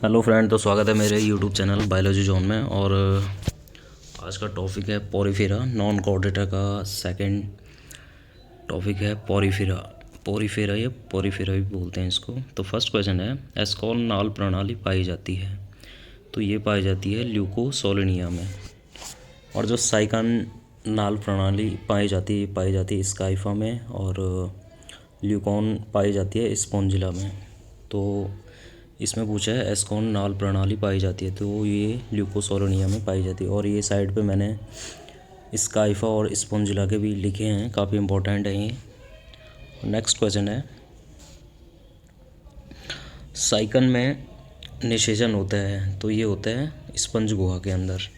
Hello friend, तो स्वागत है मेरे यूट्यूब चैनल बायोलॉजी जोन में। और आज का टॉपिक है पोरिफेरा। नॉन कॉर्डेटा का सेकंड टॉपिक है पोरिफेरा। पोरिफेरा या पोरिफेरा भी बोलते हैं इसको। तो फर्स्ट क्वेश्चन है, एस्कॉल नाल प्रणाली पाई जाती है। तो ये पाई जाती है ल्यूकोसोलिनिया में। और जो साइकन नाल प्रणाली पाई जाती है स्काइफा में। और ल्यूकॉन पाई जाती है स्पॉन्जिला में। तो इसमें पूछा है एस्कॉन नाल प्रणाली पाई जाती है, तो ये ल्यूकोसोलिनिया में पाई जाती है। और ये साइड पे मैंने स्काइफा और स्पॉन्जिला के भी लिखे हैं, काफ़ी इंपॉर्टेंट है ये। नेक्स्ट क्वेश्चन है, साइकन में निषेचन होता है, तो ये होता है स्पंज गुहा के अंदर।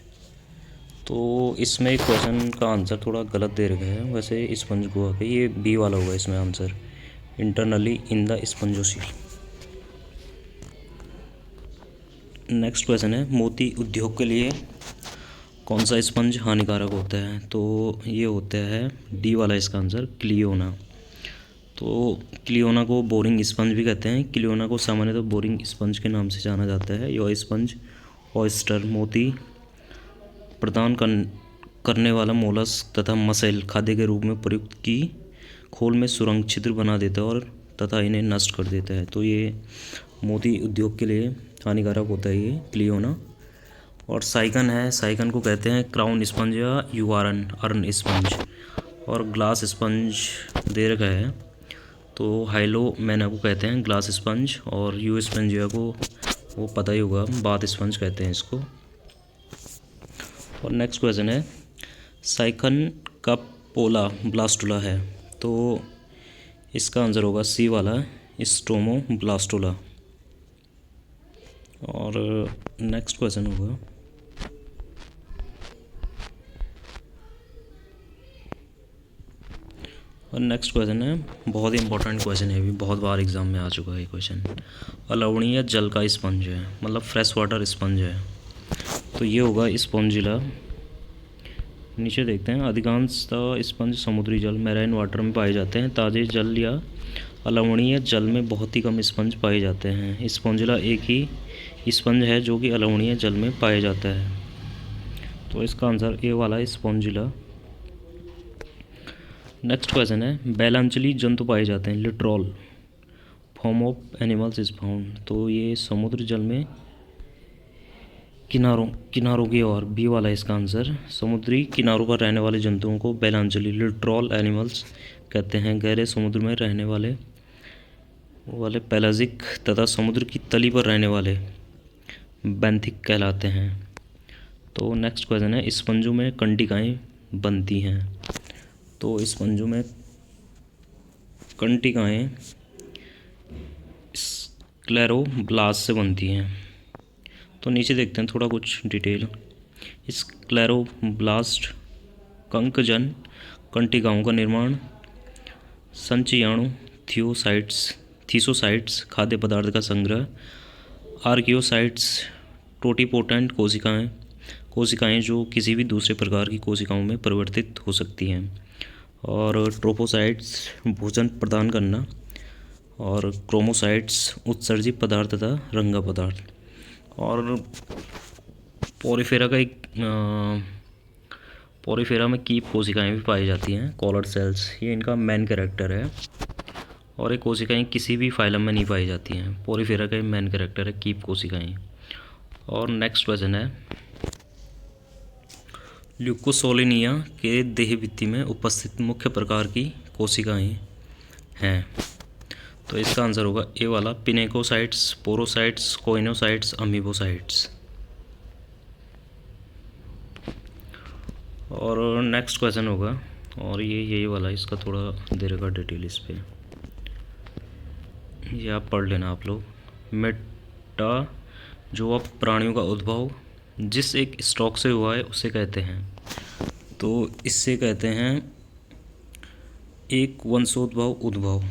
तो इसमें एक क्वेश्चन का आंसर थोड़ा गलत दे रखा है, वैसे स्पंज गुहा के ये बी वाला होगा इसमें answer, internally in the spongocoel. Next question है, मोती उद्योग के लिए कौन सा स्पंज हानिकारक होता है। तो ये होता है डी वाला इसका आंसर, क्लियोना। तो क्लियोना को बोरिंग स्पंज भी कहते हैं। क्लियोना को सामान्यतः बोरिंग स्पंज के नाम से जाना जाता है। यह स्पंज ऑयस्टर, मोती प्रदान करने वाला मोलस्क तथा मसेल खाद्य के रूप में प्रयुक्त की खोल में सुरंग छिद्र बना देता है और तथा इन्हें नष्ट कर देता है। तो ये मोती उद्योग के लिए हानिकारक होता है ये क्लियोना। और साइकन है, साइकन को कहते हैं क्राउन स्पंज या युवारन अर्न स्पंज। और ग्लास स्पंज दे रखा है, तो हाइलोमेना को कहते हैं ग्लास स्पंज। और यू स्पंजिया को वो पता ही होगा, बाथ स्पंज कहते हैं इसको। और नेक्स्ट क्वेश्चन है, साइकन का पोला ब्लास्टुला है। तो इसका आंसर होगा सी वाला, स्ट्रोमोब्लास्टुला। और नेक्स्ट क्वेश्चन होगा, और नेक्स्ट क्वेश्चन है, बहुत ही इंपॉर्टेंट क्वेश्चन है, भी बहुत बार एग्जाम में आ चुका है ये क्वेश्चन। अलवणीय जल का स्पंज है, मतलब फ्रेश वाटर स्पंज है, तो ये होगा स्पॉन्जिला। नीचे देखते हैं, अधिकांशतः स्पंज समुद्री जल मैराइन वाटर में पाए जाते हैं। ताज़े जल या अलवणीय जल में बहुत ही कम स्पंज पाए जाते हैं। स्पॉन्जिला एक ही स्पंज है जो कि अलवणीय जल में पाया जाता है। तो इसका आंसर ए वाला स्पॉन्जिला। नेक्स्ट क्वेश्चन है, बेलांचली जंतु पाए जाते हैं, littoral form of animals is found. तो ये समुद्र जल में किनारों की ओर, बी वाला इसका आंसर, समुद्री किनारों पर रहने वाले जंतुओं को बेलांचली लिट्रॉल एनिमल्स कहते हैं। गहरे समुद्र में रहने वाले पेलाजिक तथा समुद्र की तली पर रहने वाले बेंथिक कहलाते हैं। तो नेक्स्ट क्वेश्चन है, स्पंजों में कंटिकाएँ बनती हैं। तो स्पंजों में कंटिकाएँ स्क्लेरोब्लास्ट से बनती हैं। तो नीचे देखते हैं थोड़ा कुछ डिटेल। स्क्लेरोब्लास्ट कंकजन कंटिकाओं का निर्माण संचयाणु थीसोसाइट्स खाद्य पदार्थ का संग्रह, आर्कियोसाइट्स टोटिपोटेंट कोशिकाएं जो किसी भी दूसरे प्रकार की कोशिकाओं में परिवर्तित हो सकती हैं, और ट्रोपोसाइट्स भोजन प्रदान करना, और क्रोमोसाइट्स उत्सर्जित पदार्थ तथा रंगा पदार्थ। और पोरिफेरा में कीप कोशिकाएं भी पाई जाती हैं, कॉलर सेल्स, ये इनका मेन कैरेक्टर है। और ये कोशिकाएं किसी भी फाइलम में नहीं पाई जाती हैं। पोरिफेरा का मेन कैरेक्टर है कीप कोशिकाएं। और नेक्स्ट क्वेश्चन है, ल्यूकोसोलिनिया के देह भित्ति में उपस्थित मुख्य प्रकार की कोशिकाएं हैं। तो इसका आंसर होगा ए वाला, पिनेकोसाइट्स, पोरोसाइट्स, कोइनोसाइट्स, अमीबोसाइट्स। और नेक्स्ट क्वेश्चन होगा, और ये वाला, इसका थोड़ा दे रखा डिटेल इस पर, ये आप पढ़ लेना आप लोग। मेटा जो अब प्राणियों का उद्भव जिस एक स्टॉक से हुआ है उसे कहते हैं। तो इससे कहते हैं एक वंशोद्भव उद्भव,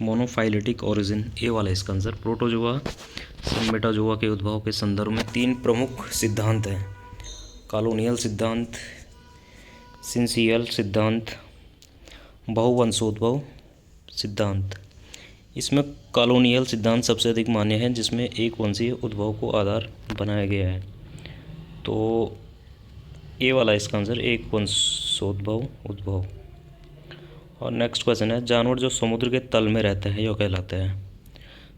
मोनोफाइलेटिक ओरिजिन, ए वाला इसका आंसर। प्रोटोजोआ से मेटाजोआ के उद्भव के संदर्भ में तीन प्रमुख सिद्धांत हैं, कॉलोनियल सिद्धांत, सिंसियल सिद्धांत, बहुवंशोद्भव सिद्धांत। इसमें कॉलोनियल सिद्धांत सबसे अधिक मान्य है, जिसमें एक वंशीय उद्भव को आधार बनाया गया है। तो ए वाला इसका आंसर एक वंशोद्भव उद्भव। और नेक्स्ट क्वेश्चन है, जानवर जो समुद्र के तल में रहता है यह कहलाता है।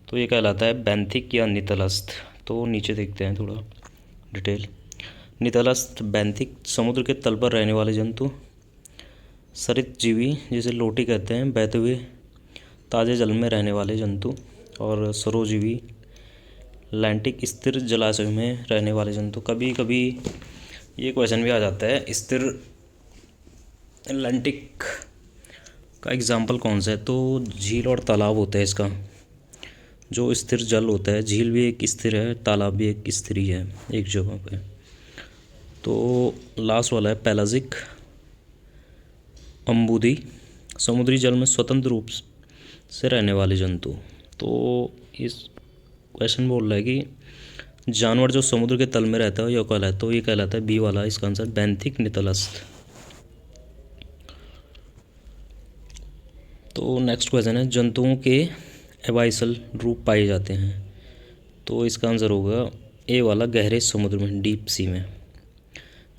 तो ये कहलाता है बेंथिक या नितलस्थ। तो नीचे देखते हैं थोड़ा डिटेल। नितलस्थ बेंथिक समुद्र के तल पर रहने वाले जंतु, सरितजीवी जिसे लोटी कहते हैं, बहते हुए ताज़े जल में रहने वाले जंतु, और सरोजीवी लैंटिक स्थिर जलाशय में रहने वाले जंतु। कभी कभी ये क्वेश्चन भी आ जाता है, स्थिर लैंटिक का एग्जाम्पल कौन सा है। तो झील और तालाब होता है इसका, जो स्थिर जल होता है। झील भी एक स्थिर है, तालाब भी एक स्थिर ही है एक जगह पे। तो लास्ट वाला है पेलाजिक अम्बुदी, समुद्री जल में स्वतंत्र रूप से रहने वाले जंतु। तो इस क्वेश्चन बोल रहा है कि जानवर जो समुद्र के तल में रहता है यह कहलाता है। तो ये कहलाता है बी वाला इसका आंसर बेंथिक नितलस्थ। तो नेक्स्ट क्वेश्चन है, जंतुओं के एबाइसल रूप पाए जाते हैं। तो इसका आंसर होगा ए वाला गहरे समुद्र में, डीप सी में।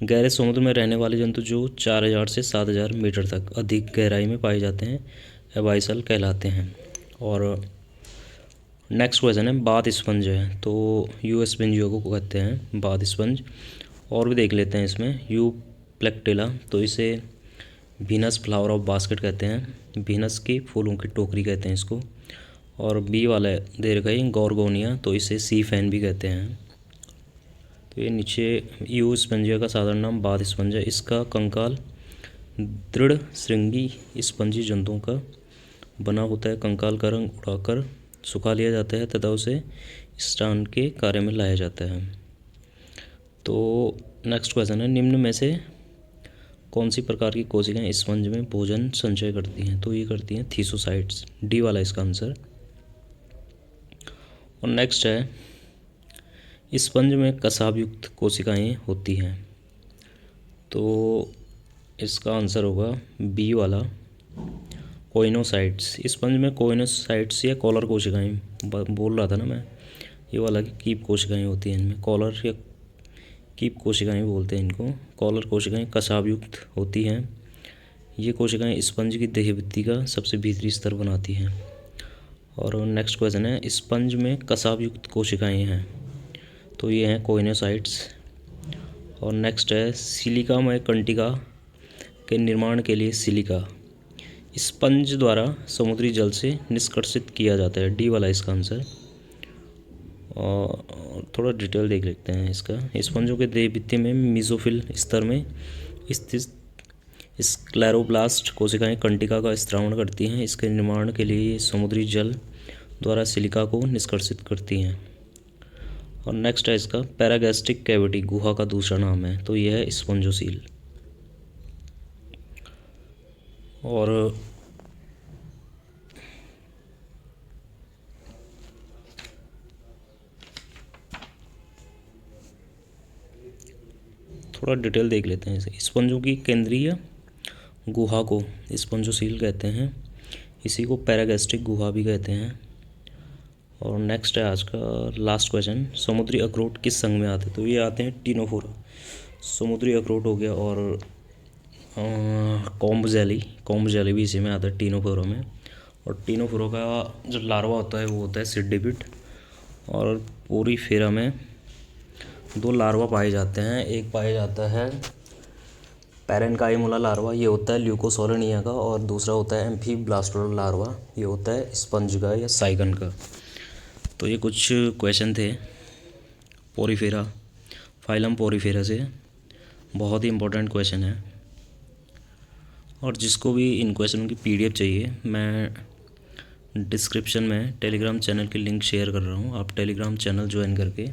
गहरे समुद्र में रहने वाले जंतु जो 4000 से 7000 मीटर तक अधिक गहराई में पाए जाते हैं एबाइसल कहलाते हैं। और नेक्स्ट क्वेश्चन है, बाथ स्पंज है। तो यू स्पंजियों को कहते हैं बाथ स्पंज। और भी देख लेते हैं इसमें, यू प्लेक्टेला, तो इसे वीनस फ्लावर ऑफ बास्केट कहते हैं, वीनस की फूलों की टोकरी कहते हैं इसको। और बी वाला दे रखा है गॉर्गोनिया, तो इसे सी फैन भी कहते हैं। तो ये नीचे यू स्पंजिया का साधारण नाम बाथ स्पंज है। इसका कंकाल दृढ़ श्रृंगी स्पंजी जंतुओं का बना होता है। कंकाल का रंग उड़ाकर सुखा लिया जाता है तथा उसे स्नान के कार्य में लाया जाता है। तो नेक्स्ट क्वेश्चन है, निम्न में से कौन सी प्रकार की कोशिकाएं स्पंज में भोजन संचय करती हैं। तो ये करती हैं थीसोसाइट्स, डी वाला इसका आंसर। और नेक्स्ट है, स्पंज में कसाब युक्त कोशिकाएं होती हैं। तो इसका आंसर होगा बी वाला कोइनोसाइट्स। स्पंज में कोइनोसाइट्स या कॉलर कोशिकाएं बोल रहा था ना मैं, ये वाला की कीप कोशिकाएं होती हैं इनमें। कॉलर या कीप कोशिकाएं बोलते हैं इनको। कॉलर कोशिकाएं कसाब युक्त होती हैं। ये कोशिकाएं स्पंज की देहभित्ति का सबसे भीतरी स्तर बनाती हैं। और नेक्स्ट क्वेश्चन है, स्पंज में कसाब युक्त कोशिकाएं हैं। तो ये हैं कोइनोसाइट्स। और नेक्स्ट है, सिलिकामय कंटिका के निर्माण के लिए सिलिका स्पंज द्वारा समुद्री जल से निष्कर्षित किया जाता है, डी वाला इसका आंसर। और थोड़ा डिटेल देख लेते हैं इसका। स्पंजों के देह भित्ति में मीजोफिल स्तर में स्थित स्क्लेरोब्लास्ट कोशिकाएं कंटिका का स्त्रावण करती हैं। इसके निर्माण के लिए समुद्री जल द्वारा सिलिका को निष्कर्षित करती हैं। और नेक्स्ट है इसका, पैरागैस्ट्रिक कैविटी गुहा का दूसरा नाम है। तो यह है स्पंजोसील। और थोड़ा डिटेल देख लेते हैं इसे। स्पंजों की केंद्रीय गुहा को स्पंजोसील कहते हैं। इसी को पैरागैस्ट्रिक गुहा भी कहते हैं। और नेक्स्ट है आज का लास्ट क्वेश्चन, समुद्री अखरोट किस संघ में आते हैं। तो ये आते हैं टीनोफोरा। समुद्री अखरोट हो गया, और कॉम्ब जेली भी इसी में आता है, टीनोफोरा में। और टीनोफोरा का जो लार्वा होता है वो होता है सिड्डिबिट। और पूरी फेरा में 2 लार्वा पाए जाते हैं। एक पाया जाता है पैरेन्काइमोला लार्वा, ये होता है ल्यूकोसोलेनिया का। और दूसरा होता है एम्फीब्लास्टोला लार्वा, ये होता है स्पंज का या साइगन का। तो ये कुछ क्वेश्चन थे पोरीफेरा, फाइलम पोरीफेरा से। बहुत ही इम्पोर्टेंट क्वेश्चन है। और जिसको भी इन क्वेश्चनों की PDF चाहिए, मैं डिस्क्रिप्शन में टेलीग्राम चैनल की लिंक शेयर कर रहा हूँ। आप टेलीग्राम चैनल ज्वाइन करके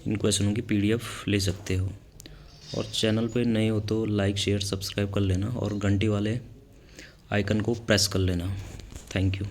इन क्वेश्चनों की PDF ले सकते हो। और चैनल पे नए हो तो लाइक शेयर सब्सक्राइब कर लेना, और घंटी वाले आइकन को प्रेस कर लेना। Thank you.